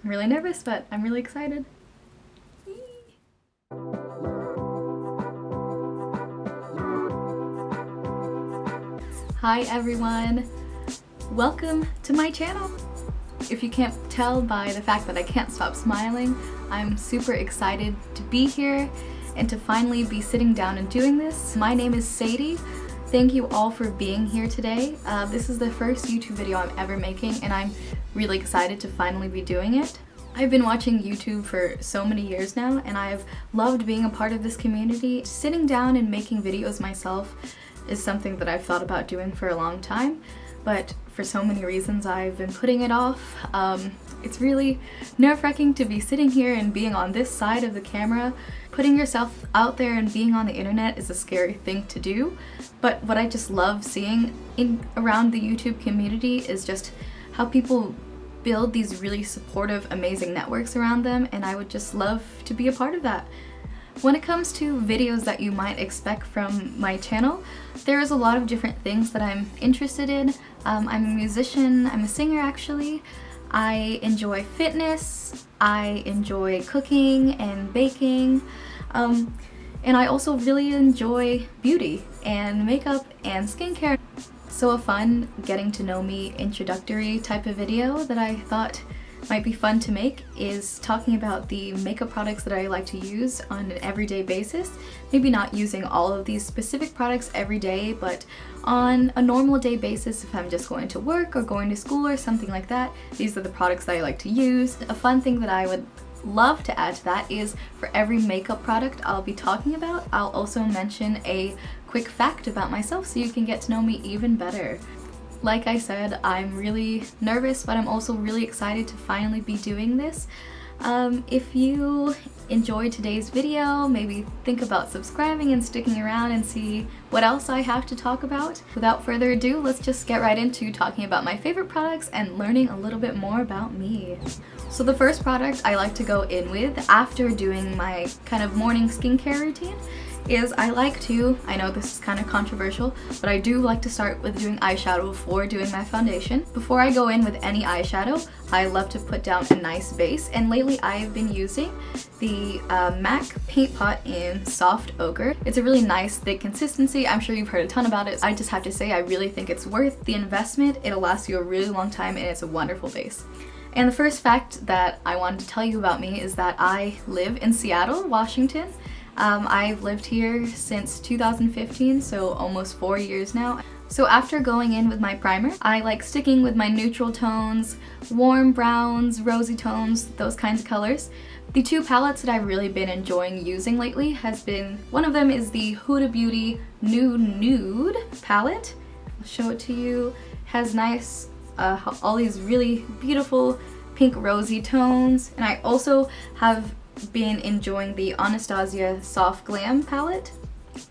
I'm really nervous, but I'm really excited. Hi everyone! Welcome to my channel! If you can't tell by the fact that I can't stop smiling, I'm super excited to be here and to finally be sitting down and doing this. My name is Sadie. Thank you all for being here today. This is the first YouTube video I'm ever making and I'm really excited to finally be doing it. I've been watching YouTube for so many years now and I've loved being a part of this community. Sitting down and making videos myself is something that I've thought about doing for a long time, but for so many reasons I've been putting it off. It's really nerve-wracking to be sitting here and being on this side of the camera. Putting yourself out there and being on the internet is a scary thing to do, but what I just love seeing around the YouTube community is just how people build these really supportive, amazing networks around them, and I would just love to be a part of that. When it comes to videos that you might expect from my channel, there's a lot of different things that I'm interested in. I'm a musician, I'm a singer actually. I enjoy fitness, I enjoy cooking and baking, and I also really enjoy beauty and makeup and skincare. So a fun getting to know me introductory type of video that I thought might be fun to make is talking about the makeup products that I like to use on an everyday basis. Maybe not using all of these specific products every day, but on a normal day basis, if I'm just going to work or going to school or something like that, these are the products that I like to use. A fun thing that I would love to add to that is for every makeup product I'll be talking about, I'll also mention a quick fact about myself so you can get to know me even better. Like I said, I'm really nervous, but I'm also really excited to finally be doing this. If you enjoyed today's video, maybe think about subscribing and sticking around and see what else I have to talk about. Without further ado, let's just get right into talking about my favorite products and learning a little bit more about me. So the first product I like to go in with after doing my kind of morning skincare routine is I like to, I know this is kind of controversial, but I do like to start with doing eyeshadow before doing my foundation. Before I go in with any eyeshadow, I love to put down a nice base, and lately I've been using the MAC Paint Pot in Soft Ochre. It's a really nice thick consistency. I'm sure you've heard a ton about it. I just have to say I really think it's worth the investment. It'll last you a really long time and it's a wonderful base. And the first fact that I wanted to tell you about me is that I live in Seattle, Washington. I've lived here since 2015, so almost 4 years now. So after going in with my primer, I like sticking with my neutral tones, warm browns, rosy tones, those kinds of colors. The two palettes that I've really been enjoying using lately has been, one of them is the Huda Beauty Nude palette. I'll show it to you. Has nice, all these really beautiful pink rosy tones, and I also have been enjoying the Anastacia Soft Glam palette.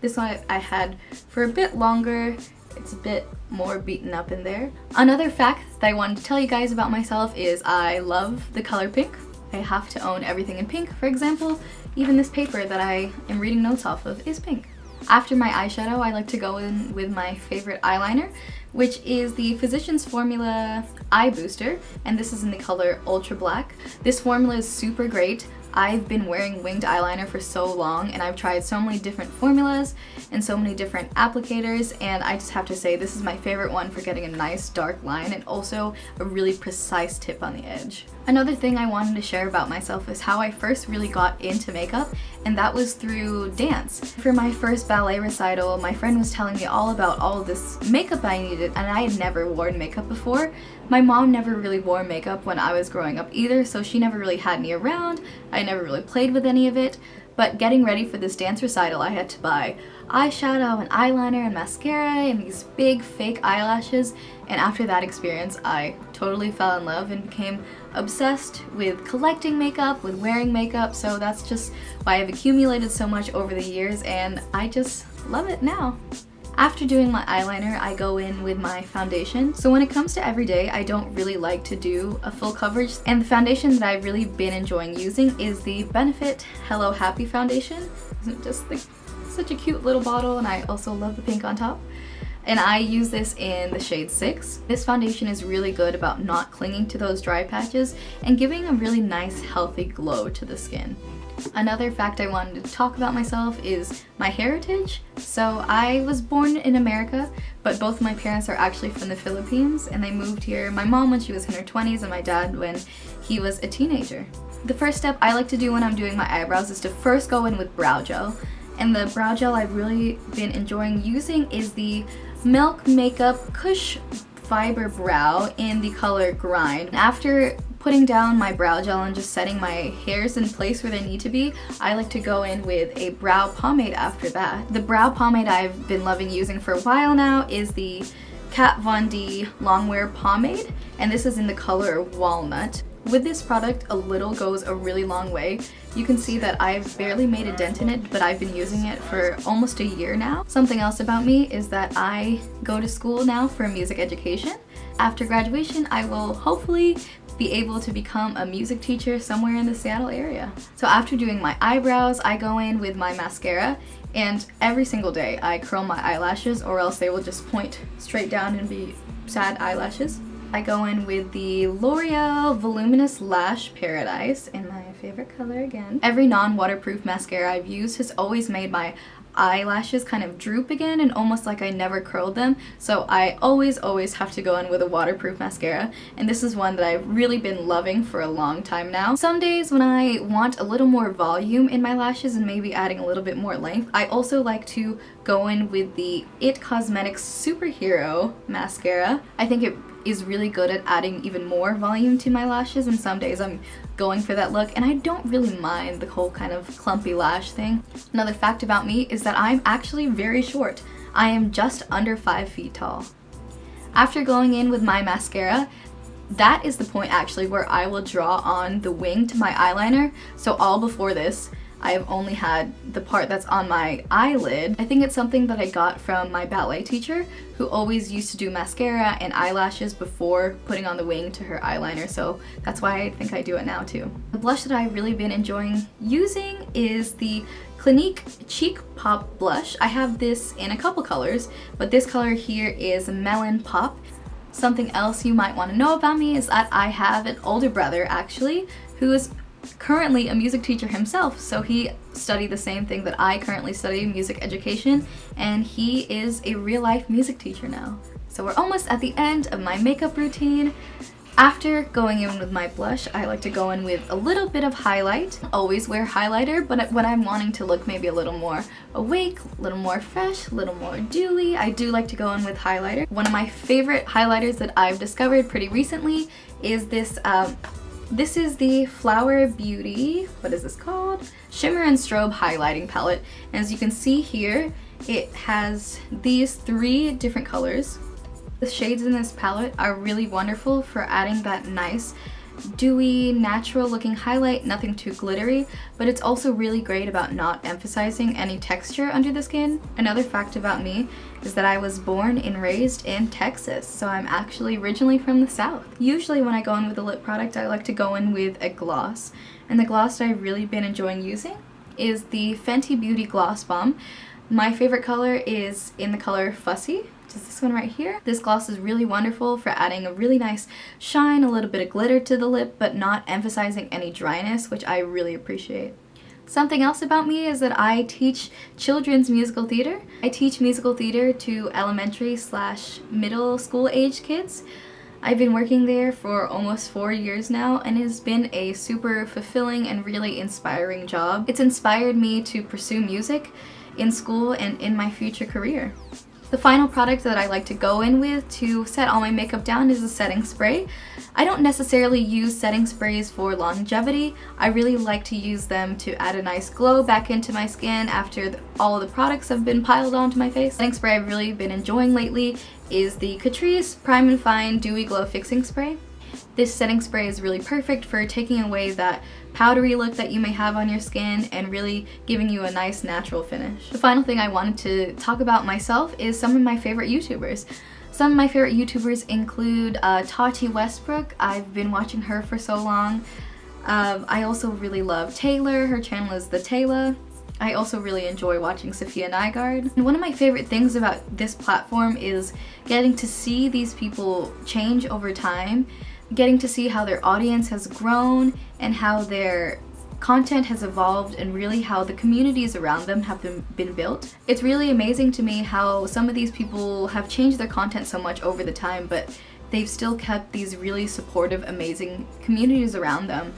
This one I had for a bit longer. It's a bit more beaten up in there. Another fact that I wanted to tell you guys about myself is I love the color pink. I have to own everything in pink. For example, even this paper that I am reading notes off of is pink. After my eyeshadow, I like to go in with my favorite eyeliner, which is the Physicians Formula Eye Booster, and this is in the color Ultra Black. This formula is super great. I've been wearing winged eyeliner for so long and I've tried so many different formulas and so many different applicators, and I just have to say this is my favorite one for getting a nice dark line and also a really precise tip on the edge. Another thing I wanted to share about myself is how I first really got into makeup, and that was through dance. For my first ballet recital, my friend was telling me all about all of this makeup I needed, and I had never worn makeup before. My mom never really wore makeup when I was growing up either, so she never really had me around. I never really played with any of it. But getting ready for this dance recital, I had to buy eyeshadow and eyeliner and mascara and these big fake eyelashes, and after that experience I totally fell in love and became obsessed with collecting makeup, with wearing makeup, so that's just why I've accumulated so much over the years and I just love it now. After doing my eyeliner, I go in with my foundation. So when it comes to everyday, I don't really like to do a full coverage, and the foundation that I've really been enjoying using is the Benefit Hello Happy foundation. Isn't it just like such a cute little bottle, and I also love the pink on top. and I use this in the shade 6. This foundation is really good about not clinging to those dry patches and giving a really nice healthy glow to the skin. Another fact I wanted to talk about myself is my heritage. So I was born in America, but both my parents are actually from the Philippines, and they moved here, my mom when she was in her 20s and my dad when he was a teenager. The first step I like to do when I'm doing my eyebrows is to first go in with brow gel. And the brow gel I've really been enjoying using is the Milk Makeup Kush Fiber Brow in the color Grind. After putting down my brow gel and just setting my hairs in place where they need to be, I like to go in with a brow pomade after that. The brow pomade I've been loving using for a while now is the Kat Von D Longwear Pomade, and this is in the color Walnut. With this product, a little goes a really long way. You can see that I've barely made a dent in it, but I've been using it for almost a year now. Something else about me is that I go to school now for music education. After graduation, I will hopefully be able to become a music teacher somewhere in the Seattle area. So after doing my eyebrows, I go in with my mascara, and every single day I curl my eyelashes, or else they will just point straight down and be sad eyelashes. I go in with the L'Oreal Voluminous Lash Paradise in my favorite color again. Every non-waterproof mascara I've used has always made my eyelashes kind of droop again and almost like I never curled them, so I always have to go in with a waterproof mascara, and this is one that I've really been loving for a long time now. Some days when I want a little more volume in my lashes and maybe adding a little bit more length, I also like to go in with the It Cosmetics Superhero Mascara. I think it is really good at adding even more volume to my lashes, and some days I'm going for that look, and I don't really mind the whole kind of clumpy lash thing. Another fact about me is that I'm actually very short. I am just under 5 feet tall. After going in with my mascara, that is the point actually where I will draw on the wing to my eyeliner. So all before this, I have only had the part that's on my eyelid. I think it's something that I got from my ballet teacher, who always used to do mascara and eyelashes before putting on the wing to her eyeliner, so that's why I think I do it now too. The blush that I've really been enjoying using is the Clinique Cheek Pop blush. I have this in a couple colors, but this color here is Melon Pop. Something else you might want to know about me is that I have an older brother actually, who is currently a music teacher himself, so he studied the same thing that I currently study, music education, and he is a real-life music teacher now. So we're almost at the end of my makeup routine. After going in with my blush, I like to go in with a little bit of highlight. Always wear highlighter, but when I'm wanting to look maybe a little more awake, a little more fresh, a little more dewy, I do like to go in with highlighter. One of my favorite highlighters that I've discovered pretty recently is this this is the Flower Beauty, what is this called? Shimmer and Strobe Highlighting Palette. And as you can see here, it has these 3 different colors. The shades in this palette are really wonderful for adding that nice, dewy, natural looking highlight, nothing too glittery, but it's also really great about not emphasizing any texture under the skin. Another fact about me is that I was born and raised in Texas, so I'm actually originally from the South. Usually when I go in with a lip product, I like to go in with a gloss, and the gloss that I've really been enjoying using is the Fenty Beauty Gloss Bomb. My favorite color is in the color Fussy, which is this one right here. This gloss is really wonderful for adding a really nice shine, a little bit of glitter to the lip, but not emphasizing any dryness, which I really appreciate. Something else about me is that I teach children's musical theater. I teach musical theater to elementary/middle school age kids. I've been working there for almost 4 years now, and it has been a super fulfilling and really inspiring job. It's inspired me to pursue music in school and in my future career. The final product that I like to go in with to set all my makeup down is a setting spray. I don't necessarily use setting sprays for longevity. I really like to use them to add a nice glow back into my skin after all of the products have been piled onto my face. Setting spray I've really been enjoying lately is the Catrice Prime and Fine Dewy Glow Fixing Spray. This setting spray is really perfect for taking away that powdery look that you may have on your skin and really giving you a nice natural finish. The final thing I wanted to talk about myself is some of my favorite YouTubers. Some of my favorite YouTubers include Tati Westbrook. I've been watching her for so long. I also really love Taylor. Her channel is The Taylor. I also really enjoy watching Sophia Nygaard. And one of my favorite things about this platform is getting to see these people change over time, getting to see how their audience has grown and how their content has evolved and really how the communities around them have been built. It's really amazing to me how some of these people have changed their content so much over the time, but they've still kept these really supportive, amazing communities around them.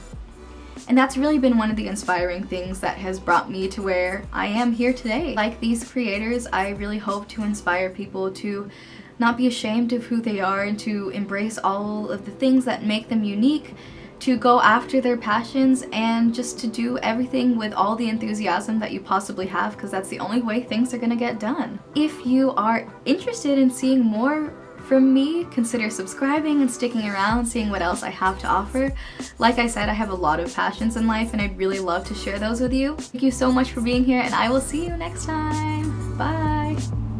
And that's really been one of the inspiring things that has brought me to where I am here today. Like these creators, I really hope to inspire people to not be ashamed of who they are and to embrace all of the things that make them unique, to go after their passions, and just to do everything with all the enthusiasm that you possibly have, because that's the only way things are gonna get done. If you are interested in seeing more from me, consider subscribing and sticking around, seeing what else I have to offer. Like I said, I have a lot of passions in life and I'd really love to share those with you. Thank you so much for being here, and I will see you next time. Bye!